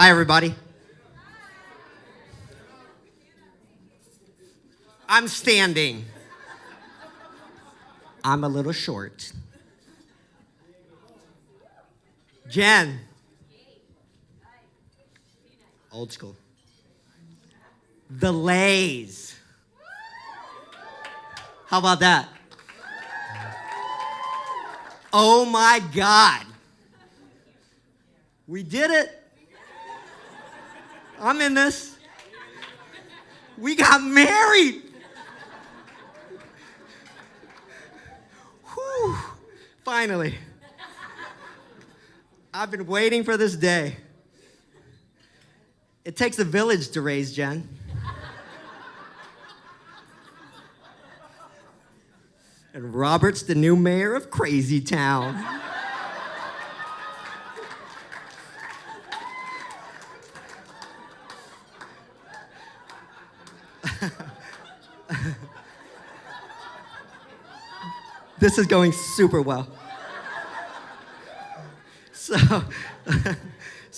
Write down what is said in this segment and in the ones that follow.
Hi, everybody. I'm standing. I'm a little short. Jen. Old school. The Lays. How about that? Oh my God. We did it. I'm in this. We got married. Whew. Finally. I've been waiting for this day. It takes a village to raise Jen. And Robert's the new mayor of Crazy Town. This is going super well. So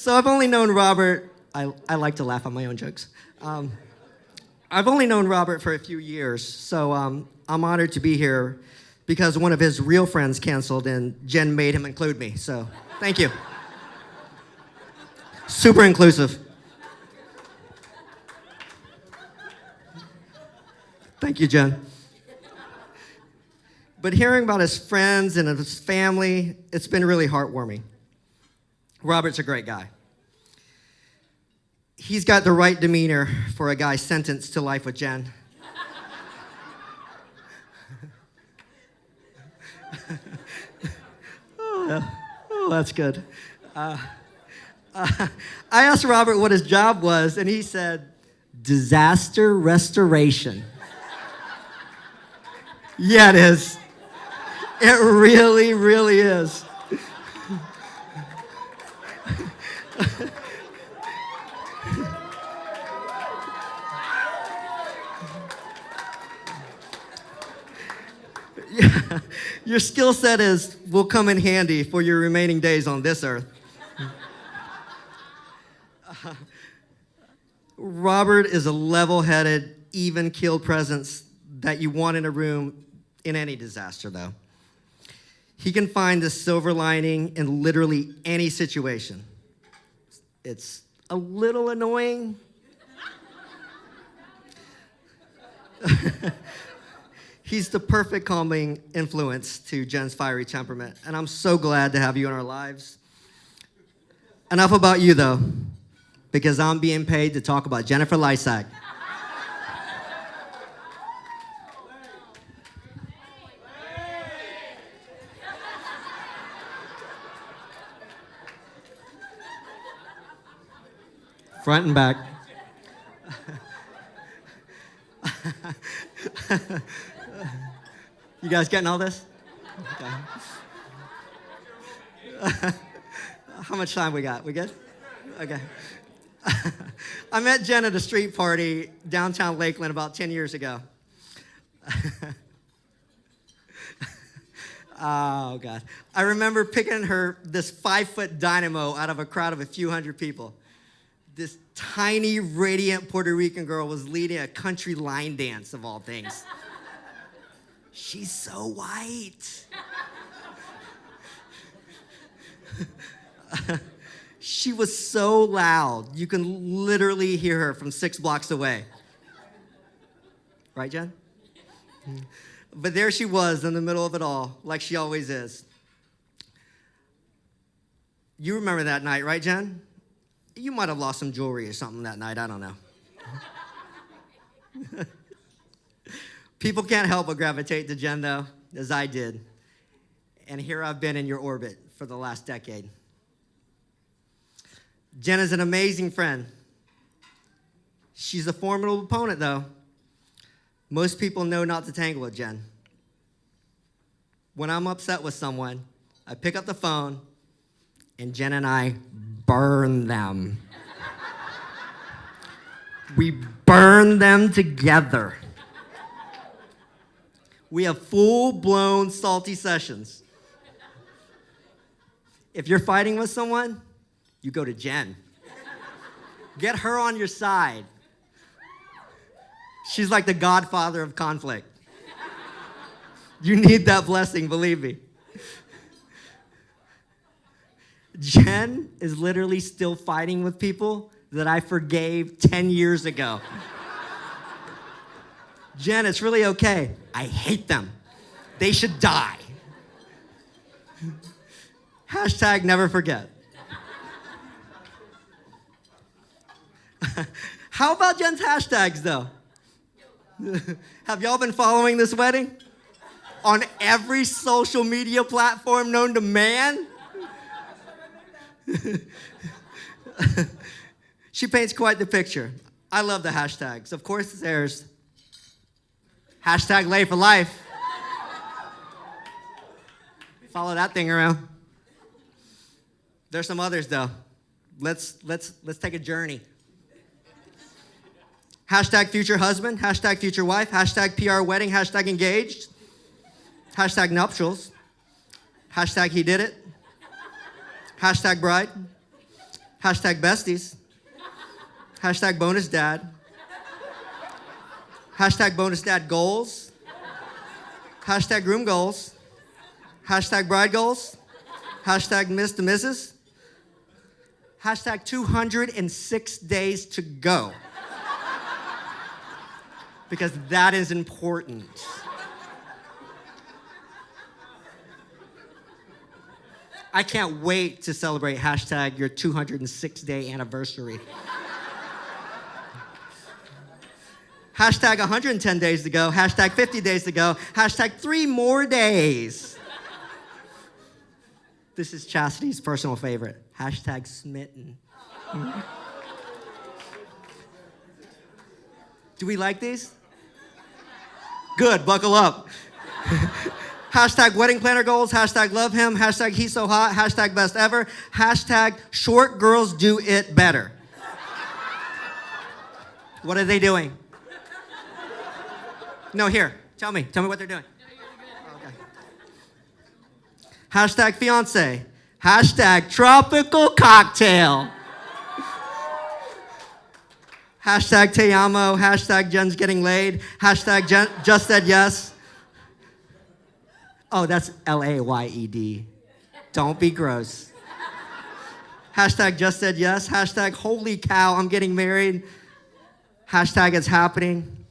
I've only known Robert, I like to laugh at my own jokes. I've only known Robert for a few years, so I'm honored to be here because one of his real friends canceled and Jen made him include me, so thank you. Super inclusive. Thank you, Jen. But hearing about his friends and his family, it's been really heartwarming. Robert's a great guy. He's got the right demeanor for a guy sentenced to life with Jen. Oh, that's good. I asked Robert what his job was, and he said, disaster restoration. Yeah, it is. It really, really is. Yeah. Your skill set will come in handy for your remaining days on this earth. Robert is a level-headed, even-keeled presence that you want in a room in any disaster, though. He can find the silver lining in literally any situation. It's a little annoying. He's the perfect calming influence to Jen's fiery temperament, and I'm so glad to have you in our lives. Enough about you, though, because I'm being paid to talk about Jennifer Lysak. Front and back. You guys getting all this? Okay. How much time we got? We good? Okay. I met Jen at a street party downtown Lakeland about 10 years ago. Oh, God. I remember picking her this 5-foot dynamo out of a crowd of a few hundred people. This tiny, radiant Puerto Rican girl was leading a country line dance, of all things. She's so white. She was so loud, you can literally hear her from 6 blocks away. Right, Jen? But there she was in the middle of it all, like she always is. You remember that night, right, Jen? You might have lost some jewelry or something that night, I don't know. People can't help but gravitate to Jen, though, as I did. And here I've been in your orbit for the last decade. Jen is an amazing friend. She's a formidable opponent, though. Most people know not to tangle with Jen. When I'm upset with someone, I pick up the phone, and Jen and I burn them. We burn them together. We have full-blown salty sessions. If you're fighting with someone, you go to Jen. Get her on your side. She's like the godfather of conflict. You need that blessing, believe me. Jen is literally still fighting with people that I forgave 10 years ago. Jen, it's really okay. I hate them. They should die. Hashtag never forget. How about Jen's hashtags, though? Have y'all been following this wedding? On every social media platform known to man? She paints quite the picture. I love the hashtags. Of course, there's hashtag lay for life. Follow that thing around. There's some others, though. Let's take a journey. Hashtag future husband, hashtag future wife, hashtag PR wedding, hashtag engaged, hashtag nuptials, hashtag he did it, hashtag bride, hashtag besties, hashtag bonus dad, hashtag bonus dad goals, hashtag groom goals, hashtag bride goals, hashtag miss to misses, hashtag 206 days to go. Because that is important. I can't wait to celebrate hashtag your 206-day anniversary. Hashtag 110 days to go, hashtag 50 days to go, hashtag 3 more days. This is Chastity's personal favorite, hashtag smitten. Do we like these? Good, buckle up. Hashtag wedding planner goals, hashtag love him, hashtag he's so hot, hashtag best ever, hashtag short girls do it better. What are they doing? No, here, tell me what they're doing. Okay. Hashtag fiance, hashtag tropical cocktail. Hashtag te amo, hashtag Jen's getting laid, hashtag Jen just said yes. Oh, that's L-A-Y-E-D. Don't be gross. Hashtag just said yes, hashtag holy cow, I'm getting married. Hashtag it's happening.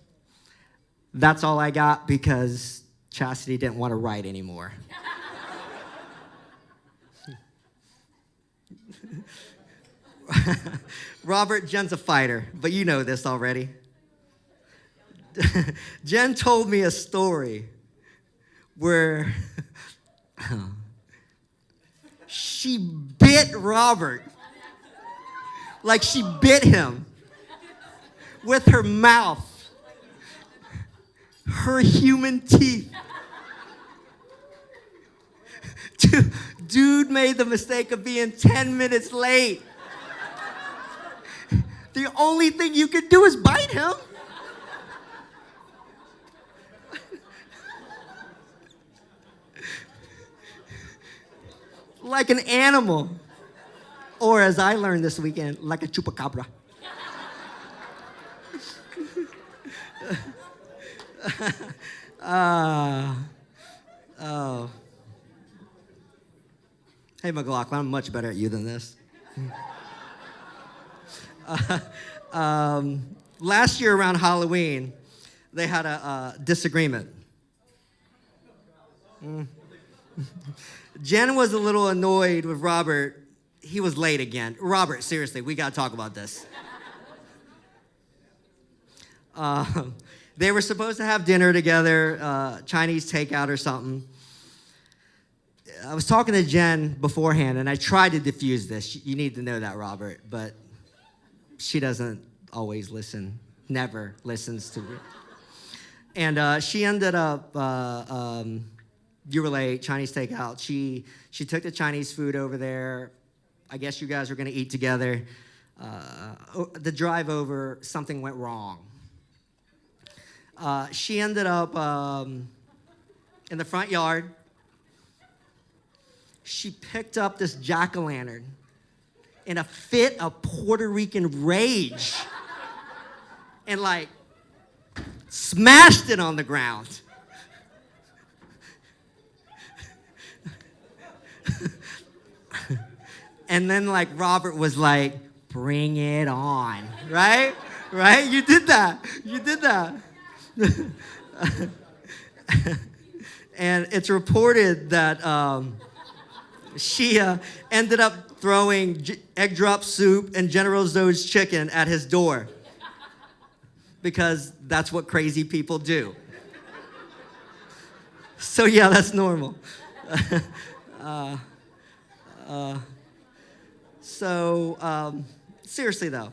That's all I got because Chastity didn't want to write anymore. Robert, Jen's a fighter, but you know this already. Jen told me a story where she bit Robert. Like she bit him with her mouth, her human teeth. Dude made the mistake of being 10 minutes late. The only thing you could do is bite him. Like an animal. Or as I learned this weekend, like a chupacabra. Oh. Hey, McLaughlin, I'm much better at you than this. Last year around Halloween, they had a disagreement. Jen was a little annoyed with Robert. He was late again. Robert, seriously, we got to talk about this. They were supposed to have dinner together, Chinese takeout or something. I was talking to Jen beforehand, and I tried to diffuse this. You need to know that, Robert, but she doesn't always listen, never listens to me. And she ended up, you were late, Chinese takeout. She took the Chinese food over there. I guess you guys were going to eat together. The drive over, something went wrong. She ended up in the front yard. She picked up this jack-o'-lantern in a fit of Puerto Rican rage and like smashed it on the ground. And then like Robert was like, bring it on, right? Right? You did that. You did that. And it's reported that she ended up throwing egg drop soup and General Tso's chicken at his door because that's what crazy people do. So yeah, that's normal. Seriously though,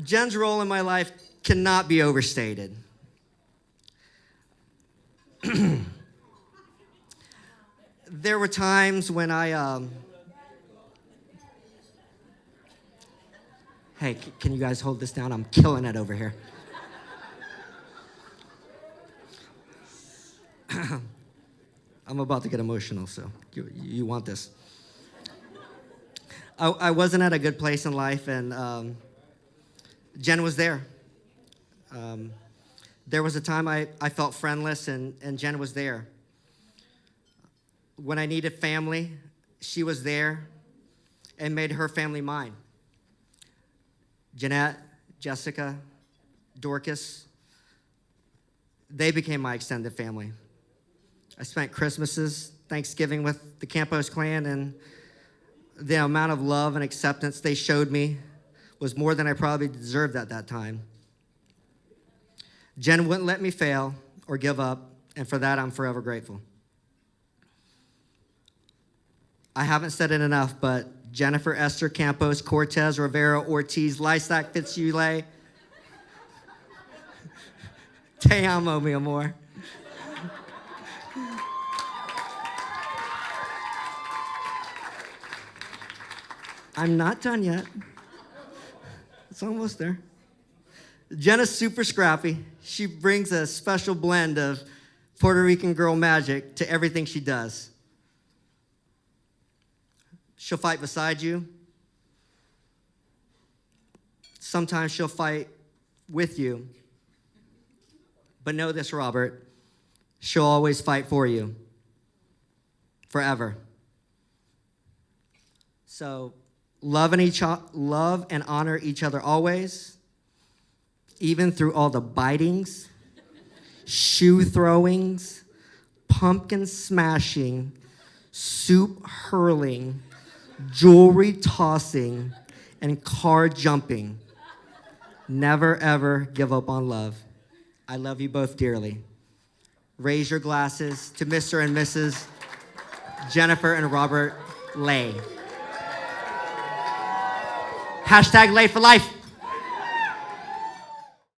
Jen's role in my life cannot be overstated. There were times when hey, can you guys hold this down? I'm killing it over here. I'm about to get emotional, so you want this. I wasn't at a good place in life, and Jen was there. There was a time I felt friendless, and Jen was there. When I needed family, she was there and made her family mine. Jeanette, Jessica, Dorcas, they became my extended family. I spent Christmases, Thanksgiving with the Campos clan, and the amount of love and acceptance they showed me was more than I probably deserved at that time. Jen wouldn't let me fail or give up, and for that, I'm forever grateful. I haven't said it enough, but Jennifer, Esther, Campos, Cortez, Rivera, Ortiz, Lysack, Fitzulay, te amo, mi amor. I'm not done yet. It's almost there. Jen is super scrappy. She brings a special blend of Puerto Rican girl magic to everything she does. She'll fight beside you. Sometimes she'll fight with you. But know this, Robert, she'll always fight for you. Forever. So love and honor each other always, even through all the bitings, shoe throwings, pumpkin smashing, soup hurling, jewelry tossing, and car jumping. Never, ever give up on love. I love you both dearly. Raise your glasses to Mr. and Mrs. Jennifer and Robert Lay. #Lay for life.